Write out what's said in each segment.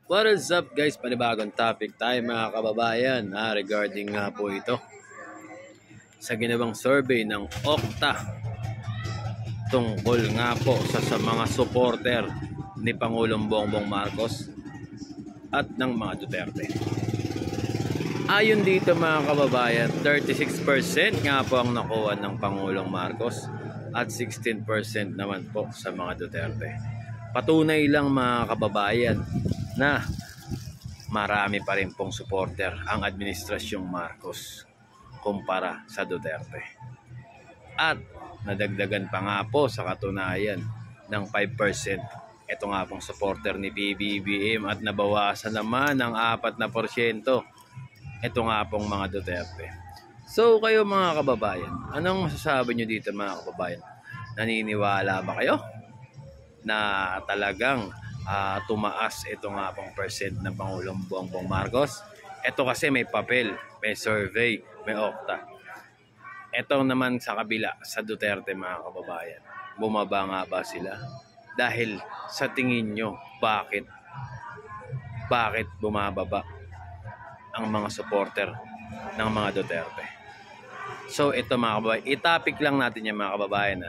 What is up guys? Panibagong topic tayo mga kababayan regarding nga po ito sa ginawang survey ng Okta tungkol nga po sa mga supporter ni Pangulong Bongbong Marcos at ng mga Duterte. Ayon dito mga kababayan, 36% nga po ang nakuha ng Pangulong Marcos at 16% naman po sa mga Duterte. Patunay lang mga kababayan na marami pa rin pong supporter ang administrasyong Marcos kumpara sa Duterte. At nadagdagan pa nga po sa katunayan ng 5%. Ito nga pong supporter ni PBBM at nabawasan naman ng 4%. Ito nga pong mga Duterte. So kayo mga kababayan, anong masasabi nyo dito mga kababayan? Naniniwala ba kayo na talagang tumaas ito nga pong percent ng Pangulong Bongbong Marcos? Ito kasi may papel, may survey, may Okta. Ito naman sa kabila, sa Duterte mga kababayan. Bumaba nga ba sila? Dahil sa tingin nyo, bakit bumababa ang mga supporter ng mga Duterte? So ito mga kababayan, i-topic lang natin yung mga kababayan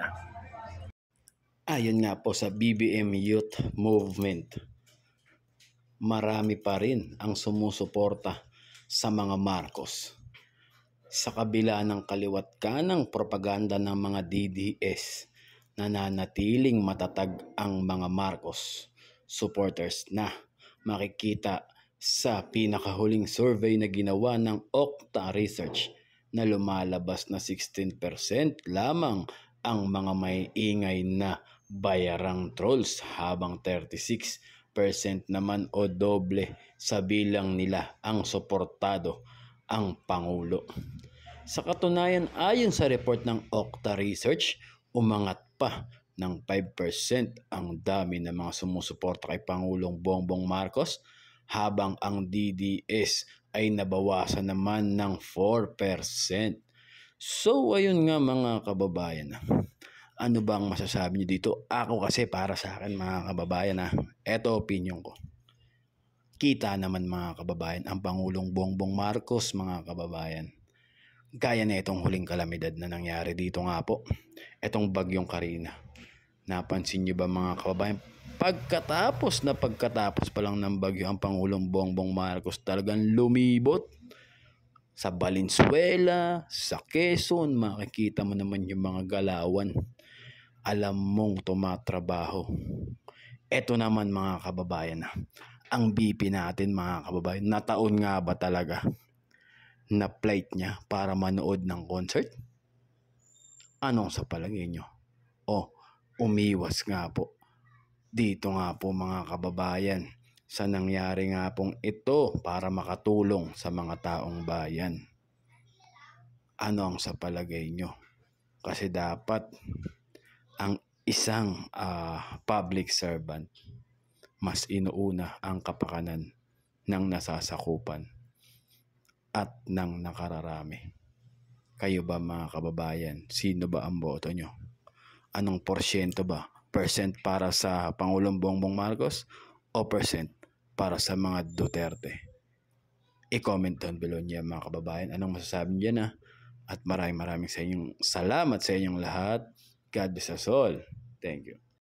Ayon nga po sa BBM Youth Movement, marami pa rin ang sumusuporta sa mga Marcos. Sa kabila ng kaliwat kanang propaganda ng mga DDS, nananatiling matatag ang mga Marcos supporters na makikita sa pinakahuling survey na ginawa ng Okta Research na lumalabas na 16% lamang ang mga may ingay na bayarang trolls habang 36% naman o doble sa bilang nila ang suportado ang Pangulo. Sa katunayan, ayon sa report ng Okta Research, umangat pa ng 5% ang dami ng mga sumusuporta kay Pangulong Bongbong Marcos habang ang DDS ay nabawasan naman ng 4%. So ayun nga mga kababayan, ano bang masasabi niyo dito? Ako kasi para sa akin mga kababayan, eto opinion ko. Kita naman mga kababayan ang Pangulong Bongbong Marcos mga kababayan. Gaya na itong huling kalamidad na nangyari dito nga po, itong bagyong Karina. Napansin niyo ba mga kababayan? Pagkatapos pa lang ng bagyo ang Pangulong Bongbong Marcos talagang lumibot. Sa Valenzuela, sa Quezon, makikita mo naman yung mga galawan. Alam mong tumatrabaho. Ito naman mga kababayan, ang BP natin mga kababayan, nataon nga ba talaga na flight niya para manood ng concert? Anong sa palagay nyo? Umiwas nga po. Dito nga po mga kababayan sa nangyari nga pong ito para makatulong sa mga taong bayan. Ano ang sa palagay nyo? Kasi dapat ang isang public servant mas inuuna ang kapakanan ng nasasakupan at ng nakararami. Kayo ba mga kababayan, sino ba ang boto nyo? Anong porsyento ba? Percent para sa Pangulong Bongbong Marcos o percent para sa mga Duterte? I-comment down below niya mga kababayan. Anong masasabi niya At maraming salamat sa inyong lahat. God bless us all. Thank you.